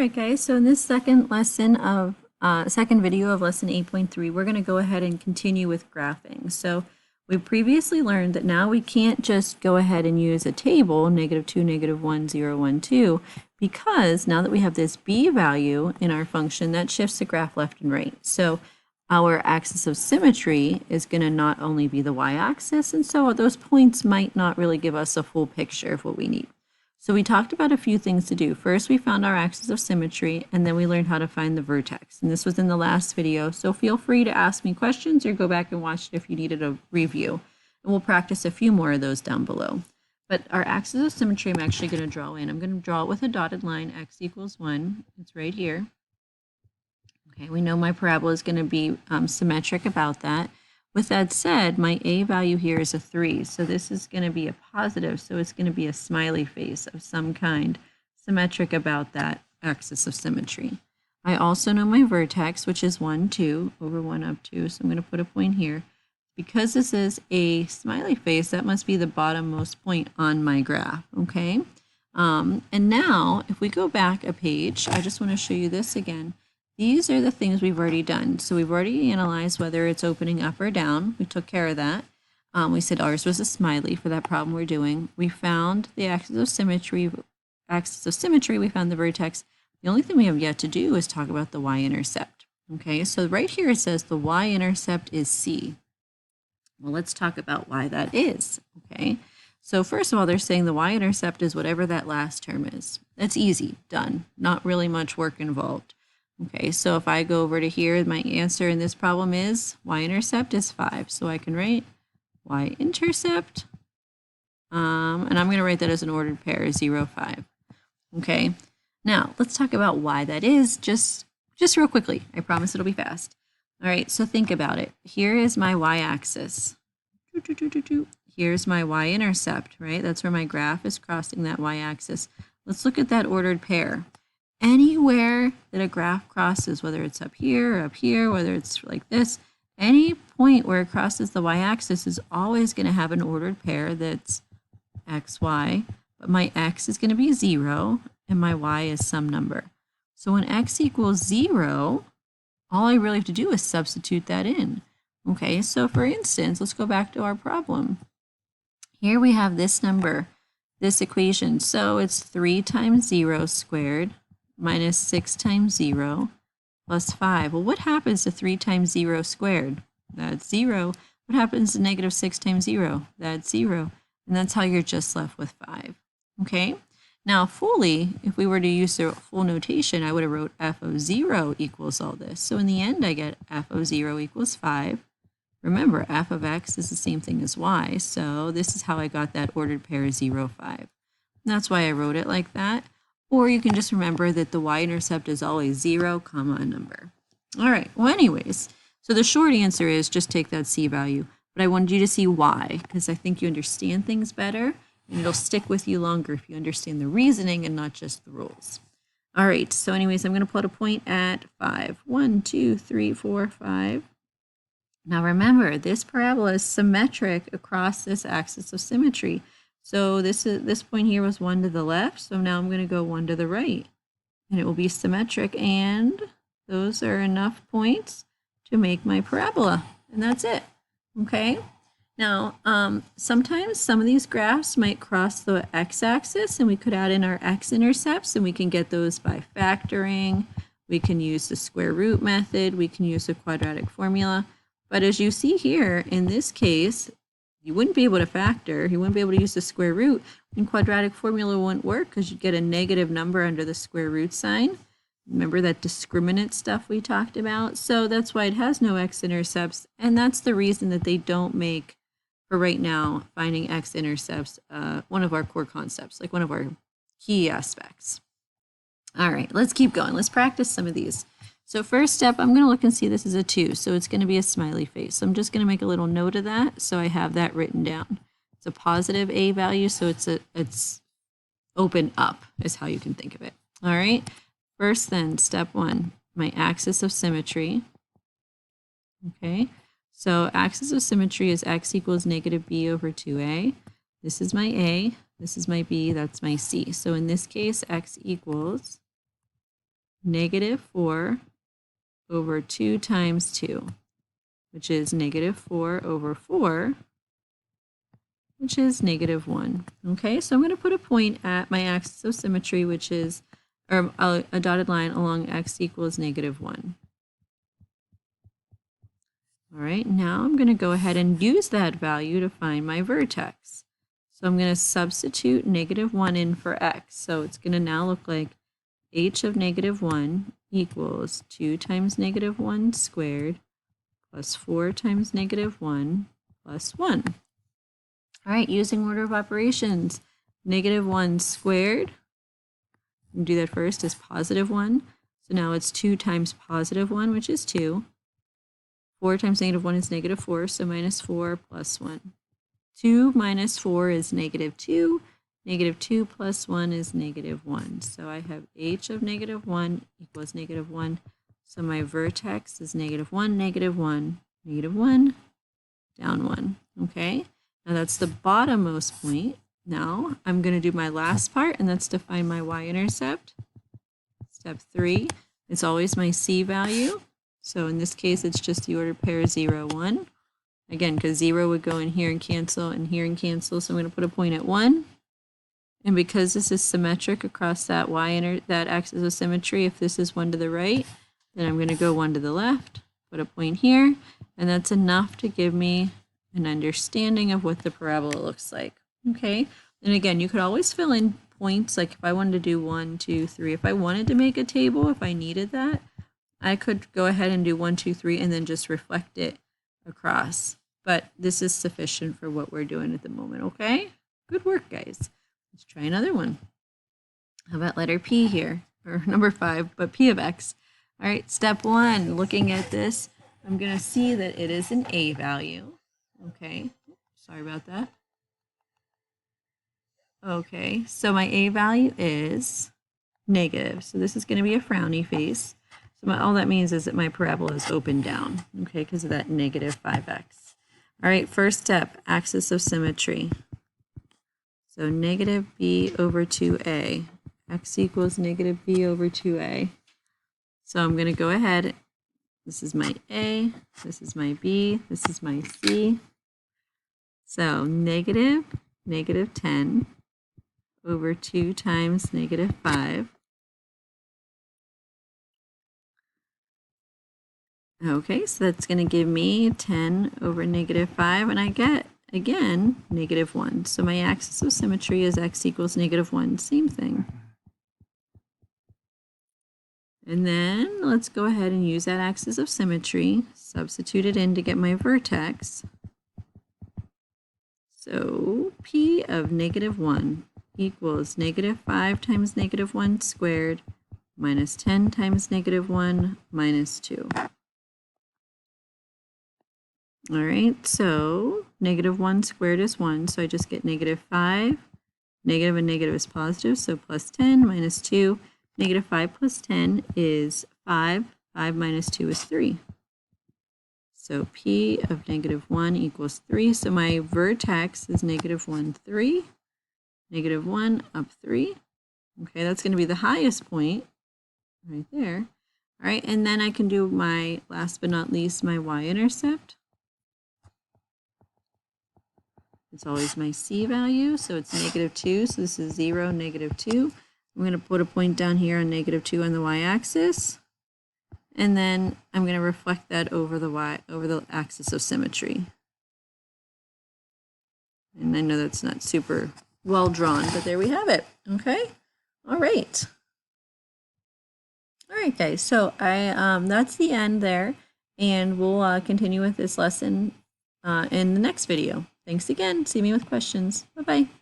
right, guys, so in this second video of lesson 8.3, we're going to go ahead and continue with graphing. So we previously learned that now we can't just go ahead and use a table, -2, -1, 0, 1, 2, because now that we have this b value in our function, that shifts the graph left and right. So our axis of symmetry is going to not only be the y-axis, and so those points might not really give us a full picture of what we need. So we talked about a few things to do. First, we found our axis of symmetry, and then we learned how to find the vertex. And this was in the last video, so feel free to ask me questions or go back and watch it if you needed a review. And we'll practice a few more of those down below. But our axis of symmetry, I'm actually going to draw in. I'm going to draw it with a dotted line, x equals 1. It's right here. Okay, we know my parabola is going to be symmetric about that. With that said, my a value here is a 3, so this is going to be a positive, so it's going to be a smiley face of some kind, symmetric about that axis of symmetry. I also know my vertex, which is 1, 2, over 1 up 2, so I'm going to put a point here. Because this is a smiley face, that must be the bottommost point on my graph, okay? And now, if we go back a page, I just want to show you this again. These are the things we've already done. So we've already analyzed whether it's opening up or down. We took care of that. We said ours was a smiley for that problem we're doing. We found the axis of symmetry. We found the vertex. The only thing we have yet to do is talk about the y-intercept. Okay, so right here it says the y-intercept is c. Well, let's talk about why that is. Okay, so first of all, they're saying the y-intercept is whatever that last term is. That's easy, done. Not really much work involved. Okay, so if I go over to here, my answer in this problem is y-intercept is 5. So I can write y-intercept, and I'm going to write that as an ordered pair, 0, 5. Okay, now let's talk about why that is just real quickly. I promise it'll be fast. All right, so think about it. Here is my y-axis. Here's my y-intercept, right? That's where my graph is crossing that y-axis. Let's look at that ordered pair. Anywhere that a graph crosses, whether it's up here, whether it's like this, any point where it crosses the y-axis is always going to have an ordered pair that's x, y, but my x is going to be 0 and my y is some number. So when x equals 0, all I really have to do is substitute that in. Okay, so for instance, let's go back to our problem. Here we have this number, this equation. So it's 3 times 0 squared minus 6 times 0 plus 5. Well, what happens to 3 times 0 squared? That's 0. What happens to negative 6 times 0? That's 0. And that's how you're just left with 5. Okay? Now, fully, if we were to use the full notation, I would have wrote f of 0 equals all this. So in the end, I get f of 0 equals 5. Remember, f of x is the same thing as y. So this is how I got that ordered pair 0, 5. And that's why I wrote it like that. Or you can just remember that the y-intercept is always 0, comma, a number. All right, well, anyways, so the short answer is just take that c value. But I wanted you to see why, because I think you understand things better, and it'll stick with you longer if you understand the reasoning and not just the rules. All right, so anyways, I'm going to put a point at 5. 1, 2, 3, 4, 5. Now remember, this parabola is symmetric across this axis of symmetry. So this point here was 1 to the left, so now I'm going to go 1 to the right. And it will be symmetric, and those are enough points to make my parabola. And that's it. Okay? Now, sometimes some of these graphs might cross the x-axis, and we could add in our x-intercepts, and we can get those by factoring. We can use the square root method. We can use the quadratic formula. But as you see here, in this case, you wouldn't be able to factor. You wouldn't be able to use the square root. And quadratic formula wouldn't work because you'd get a negative number under the square root sign. Remember that discriminant stuff we talked about? So that's why it has no x-intercepts. And that's the reason that they don't make, for right now, finding x-intercepts one of our core concepts, like one of our key aspects. All right, let's keep going. Let's practice some of these. So first step, I'm going to look and see this is a 2, so it's going to be a smiley face. So I'm just going to make a little note of that, so I have that written down. It's a positive a value, so it's open up is how you can think of it. All right, first then, step 1, my axis of symmetry. Okay, so axis of symmetry is x equals negative b over 2a. This is my a, this is my b, that's my c. So in this case, x equals negative 4 over 2 times 2, which is negative 4 over 4, which is negative 1. Okay, so I'm going to put a point at my axis of symmetry, which is, or a dotted line along x equals negative 1. All right, now I'm going to go ahead and use that value to find my vertex. So I'm going to substitute negative 1 in for x. So it's going to now look like h of negative 1 equals 2 times negative 1 squared plus 4 times negative 1 plus 1. All right, using order of operations, negative 1 squared, we'll do that first, is positive 1. So now it's 2 times positive 1, which is 2. 4 times negative 1 is negative 4, so minus 4 plus 1. 2 minus 4 is negative 2. Negative 2 plus 1 is negative 1. So I have h of negative 1 equals negative 1. So my vertex is negative 1, negative 1, negative 1, down 1. Okay? Now that's the bottommost point. Now I'm going to do my last part, and that's to find my y-intercept. Step 3. It's always my c value. So in this case, it's just the ordered pair 0, 1. Again, because 0 would go in here and here and cancel. So I'm going to put a point at 1. And because this is symmetric across that that axis of symmetry, if this is 1 to the right, then I'm going to go 1 to the left, put a point here, and that's enough to give me an understanding of what the parabola looks like. Okay, and again, you could always fill in points, like if I wanted to do 1, 2, 3, if I wanted to make a table, if I needed that, I could go ahead and do 1, 2, 3, and then just reflect it across. But this is sufficient for what we're doing at the moment, okay? Good work, guys. Let's try another one. How about letter P here, or number 5, but P of x. All right, step 1, looking at this, I'm going to see that it is an a value. Okay, sorry about that. Okay, so my a value is negative. So this is going to be a frowny face. So all that means is that my parabola is open down, okay, because of that negative 5x. All right, first step, axis of symmetry. So negative b over 2a. X equals negative b over 2a. So I'm going to go ahead. This is my a, this is my b, this is my c. So negative 10 over 2 times negative 5. Okay, so that's going to give me 10 over negative 5, and I get, again, negative 1. So my axis of symmetry is x equals negative 1, same thing. And then let's go ahead and use that axis of symmetry, substitute it in to get my vertex. So P of negative 1 equals negative 5 times negative 1 squared minus 10 times negative 1 minus 2. All right, so negative 1 squared is 1, so I just get negative 5. Negative and negative is positive, so plus 10 minus 2. Negative 5 plus 10 is 5. 5 minus 2 is 3. So P of negative 1 equals 3. So my vertex is negative 1, 3. Negative 1 up 3. Okay, that's going to be the highest point right there. All right, and then I can do my, last but not least, my y-intercept. It's always my c value, so it's negative 2. So this is 0, negative 2. I'm going to put a point down here on negative 2 on the y-axis. And then I'm going to reflect that over the axis of symmetry. And I know that's not super well drawn, but there we have it. Okay. All right. All right, guys. So that's the end there, and we'll continue with this lesson in the next video. Thanks again. See me with questions. Bye-bye.